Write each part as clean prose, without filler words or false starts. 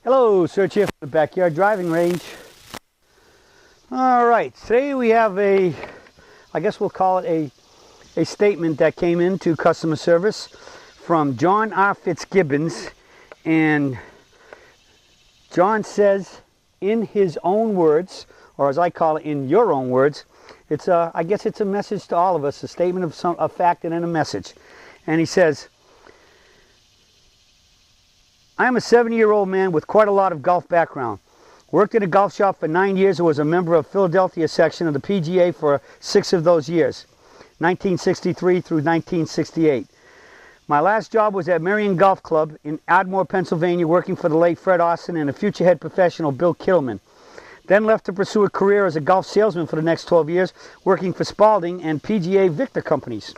Hello, Serge here from the Backyard Driving Range. Alright, today we have I guess we'll call it a statement that came into customer service from John R. Fitzgibbons. And John says, in his own words, or as I call it, in your own words, I guess it's a message to all of us, a statement of a fact and then a message. And he says, I am a 70-year-old man with quite a lot of golf background. Worked in a golf shop for 9 years and was a member of Philadelphia section of the PGA for 6 of those years, 1963 through 1968. My last job was at Marion Golf Club in Ardmore, Pennsylvania, working for the late Fred Austin and a future head professional, Bill Kittleman. Then left to pursue a career as a golf salesman for the next 12 years, working for Spalding and PGA Victor companies.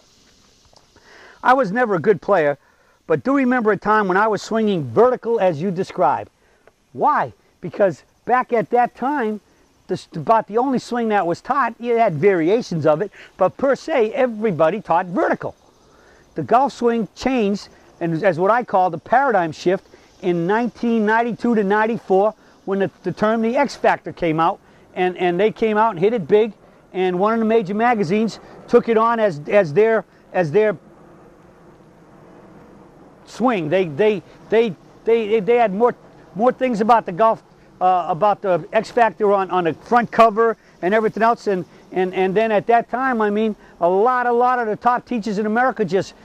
I was never a good player, but do remember a time when I was swinging vertical as you describe. Why? Because back at that time, about the only swing that was taught, you had variations of it, but per se, everybody taught vertical. The golf swing changed, and as what I call the paradigm shift, in 1992 to 94, when the term the X Factor came out, and they came out and hit it big, and one of the major magazines took it on as their swing. They had more things about the golf, about the X Factor on the front cover and everything else, and then at that time, I mean, a lot of the top teachers in America just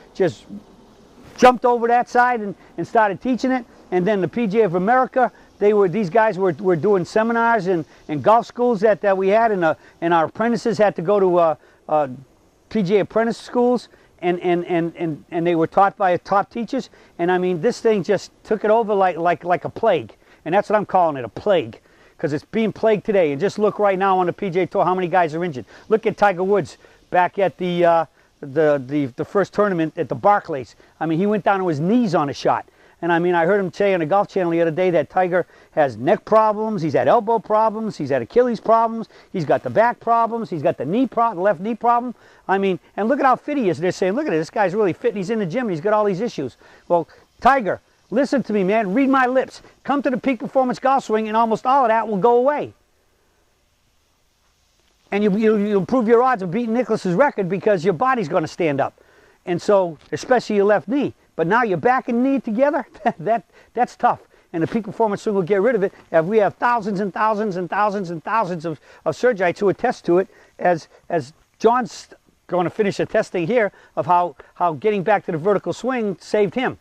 jumped over that side and started teaching it. And then the PGA of America, these guys were doing seminars and golf schools that we had, and our apprentices had to go to PGA apprentice schools. And they were taught by top teachers, and I mean, this thing just took it over like a plague, and that's what I'm calling it, a plague, because it's being plagued today. And just look right now on the PGA Tour how many guys are injured. Look at Tiger Woods back at the first tournament at the Barclays. I mean, he went down to his knees on a shot. And I mean, I heard him say on the Golf Channel the other day that Tiger has neck problems, he's had elbow problems, he's had Achilles problems, he's got the back problems, he's got the left knee problem. I mean, and look at how fit he is. They're saying, look at it, this guy's really fit, and he's in the gym, and he's got all these issues. Well, Tiger, listen to me, man, read my lips. Come to the Peak Performance Golf Swing, and almost all of that will go away. And you'll improve your odds of beating Nicklaus's record because your body's going to stand up. And so, especially your left knee. But now your back and knee together, that's tough. And the Peak Performance Swing will get rid of it. And we have thousands and thousands and thousands and thousands of surgeons who attest to it, as John's going to finish the testing here of how getting back to the vertical swing saved him.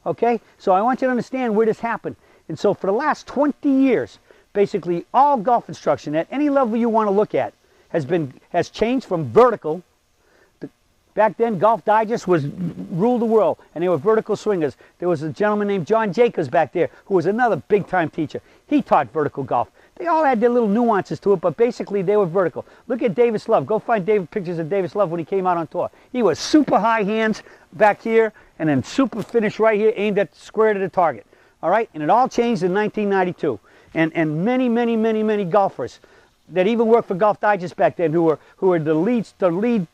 Okay? So I want you to understand where this happened. And so for the last 20 years, basically all golf instruction at any level you want to look at has changed from vertical. Back then, Golf Digest ruled the world, and they were vertical swingers. There was a gentleman named John Jacobs back there who was another big-time teacher. He taught vertical golf. They all had their little nuances to it, but basically they were vertical. Look at Davis Love. Go find pictures of Davis Love when he came out on tour. He was super high hands back here, and then super finish right here, aimed at square to the target. All right? And it all changed in 1992. And many golfers that even worked for Golf Digest back then, who were the lead.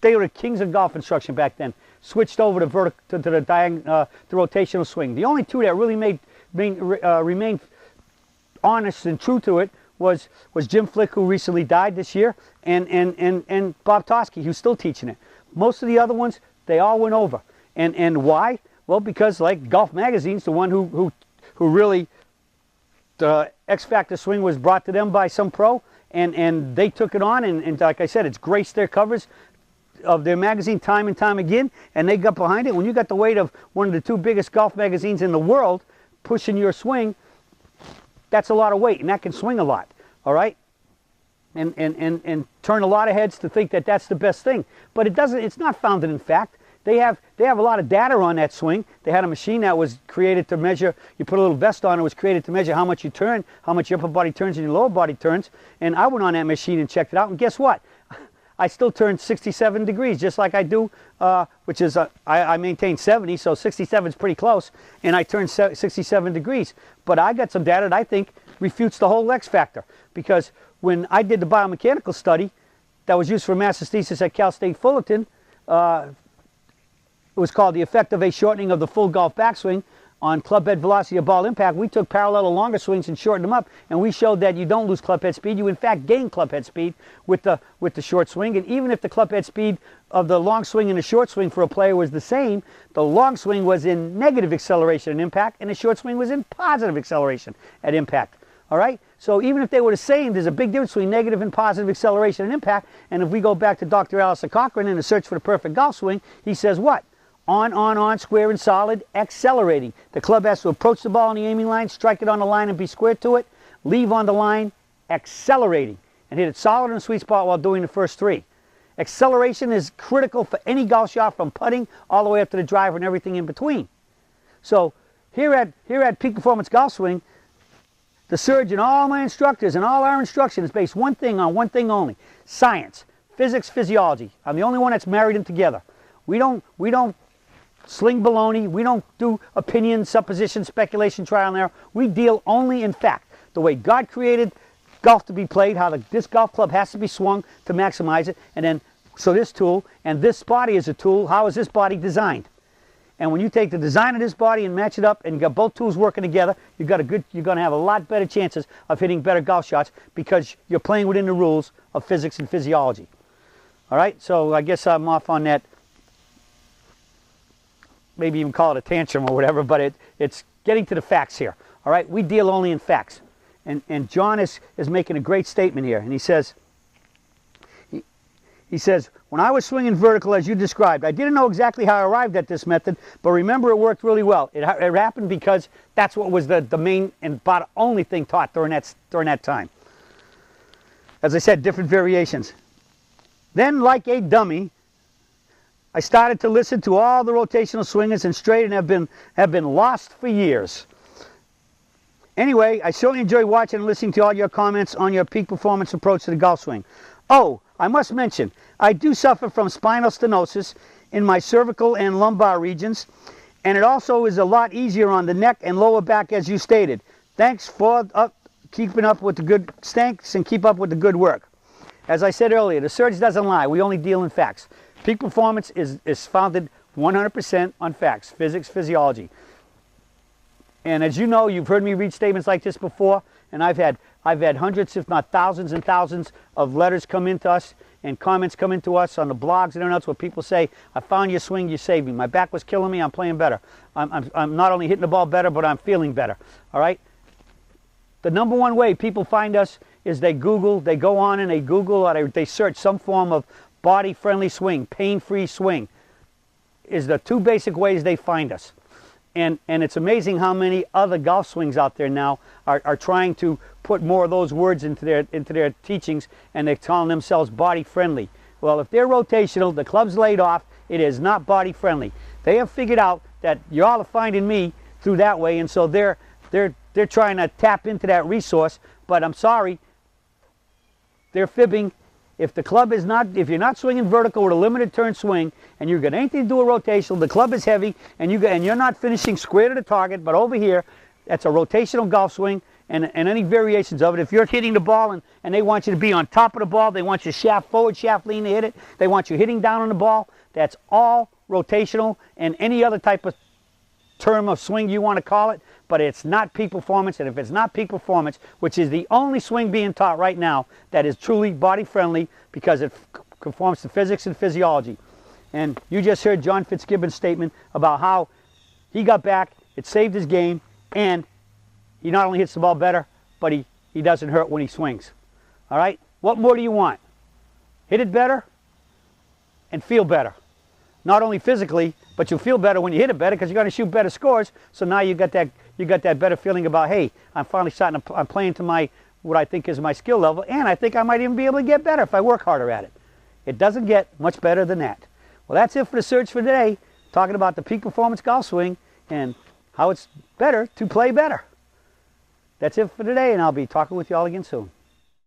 They were the kings of golf instruction back then. Switched over to the rotational swing. The only two that really remained honest and true to it was Jim Flick, who recently died this year, and Bob Tosky, who's still teaching it. Most of the other ones, they all went over. And why? Well, because like Golf Magazine's the one who really, the X Factor swing was brought to them by some pro, and they took it on, and like I said, it's graced their covers of their magazine time and time again, and they got behind it. When you got the weight of one of the 2 biggest golf magazines in the world pushing your swing, that's a lot of weight, and that can swing a lot, all right? And turn a lot of heads to think that that's the best thing. But it's not founded in fact. They have a lot of data on that swing. They had a machine that was created to measure, you put a little vest on, it was created to measure how much you turn, how much your upper body turns and your lower body turns. And I went on that machine and checked it out, and guess what? I still turn 67 degrees, just like I do, which is, I maintain 70, so 67 is pretty close, and I turn 67 degrees. But I got some data that I think refutes the whole X Factor, because when I did the biomechanical study that was used for master's thesis at Cal State Fullerton, it was called The Effect of a Shortening of the Full Golf Backswing. on club head velocity of ball impact, we took parallel to longer swings and shortened them up, and we showed that you don't lose club head speed. You in fact gain club head speed with the short swing. And even if the club head speed of the long swing and the short swing for a player was the same, the long swing was in negative acceleration and impact, and the short swing was in positive acceleration at impact. All right? So even if they were the same, there's a big difference between negative and positive acceleration and impact. And if we go back to Dr. Alistair Cochran in the Search for the Perfect Golf Swing, he says what? On, square and solid, accelerating. The club has to approach the ball on the aiming line, strike it on the line and be square to it, leave on the line, accelerating, and hit it solid in the sweet spot while doing the first three. Acceleration is critical for any golf shot, from putting all the way up to the driver and everything in between. So here at Peak Performance Golf Swing, the surge in all my instructors and all our instruction is based one thing on one thing only: science, physics, physiology. I'm the only one that's married them together. We don't sling baloney. We don't do opinion, supposition, speculation, trial and error. We deal only in fact. The way God created golf to be played, how this golf club has to be swung to maximize it, and then so this tool and this body is a tool. How is this body designed? And when you take the design of this body and match it up and got both tools working together, you're going to have a lot better chances of hitting better golf shots, because you're playing within the rules of physics and physiology. All right, so I guess I'm off on that. Maybe even call it a tantrum or whatever, but it's getting to the facts here. All right, we deal only in facts. And John is making a great statement here, and he says, when I was swinging vertical as you described, I didn't know exactly how I arrived at this method, but remember it worked really well. It happened because that's what was the main and about only thing taught during that time. As I said, different variations. Then, like a dummy, I started to listen to all the rotational swingers and straight, and have been lost for years. Anyway, I certainly enjoy watching and listening to all your comments on your peak performance approach to the golf swing. Oh, I must mention, I do suffer from spinal stenosis in my cervical and lumbar regions, and it also is a lot easier on the neck and lower back, as you stated. Thanks for keeping up with the good stanks, and keep up with the good work. As I said earlier, the surge doesn't lie. We only deal in facts. Peak performance is founded 100% on facts, physics, physiology. And as you know, you've heard me read statements like this before, and I've had hundreds, if not thousands and thousands of letters come into us and comments come into us on the blogs and everything else where people say, I found your swing, you saved me. My back was killing me, I'm playing better. I'm not only hitting the ball better, but I'm feeling better. All right? The number one way people find us is they go on and they Google, or they search some form of body-friendly swing, pain-free swing, is the two basic ways they find us. And it's amazing how many other golf swings out there now are trying to put more of those words into their teachings, and they're calling themselves body-friendly. Well, if they're rotational, the club's laid off, it is not body-friendly. They have figured out that y'all are finding me through that way, and so they're trying to tap into that resource, but I'm sorry, they're fibbing. If the club is not, if you're not swinging vertical with a limited turn swing, and you're got anything to do with rotational, the club is heavy, and you're not finishing square to the target, but over here, that's a rotational golf swing, and any variations of it. If you're hitting the ball and they want you to be on top of the ball, they want you shaft forward, shaft lean to hit it, they want you hitting down on the ball, that's all rotational, and any other type of term of swing you want to call it, but it's not peak performance. And if it's not peak performance, which is the only swing being taught right now that is truly body friendly because it conforms to physics and physiology. And you just heard John Fitzgibbon's statement about how he got back, it saved his game, and he not only hits the ball better, but he doesn't hurt when he swings. All right? What more do you want? Hit it better and feel better. Not only physically, but you'll feel better when you hit it better because you're going to shoot better scores. So now you got that better feeling about, hey, I'm finally I'm playing to what I think is my skill level, and I think I might even be able to get better if I work harder at it. It doesn't get much better than that. Well, that's it for the search for today, talking about the peak performance golf swing and how it's better to play better. That's it for today, and I'll be talking with you all again soon.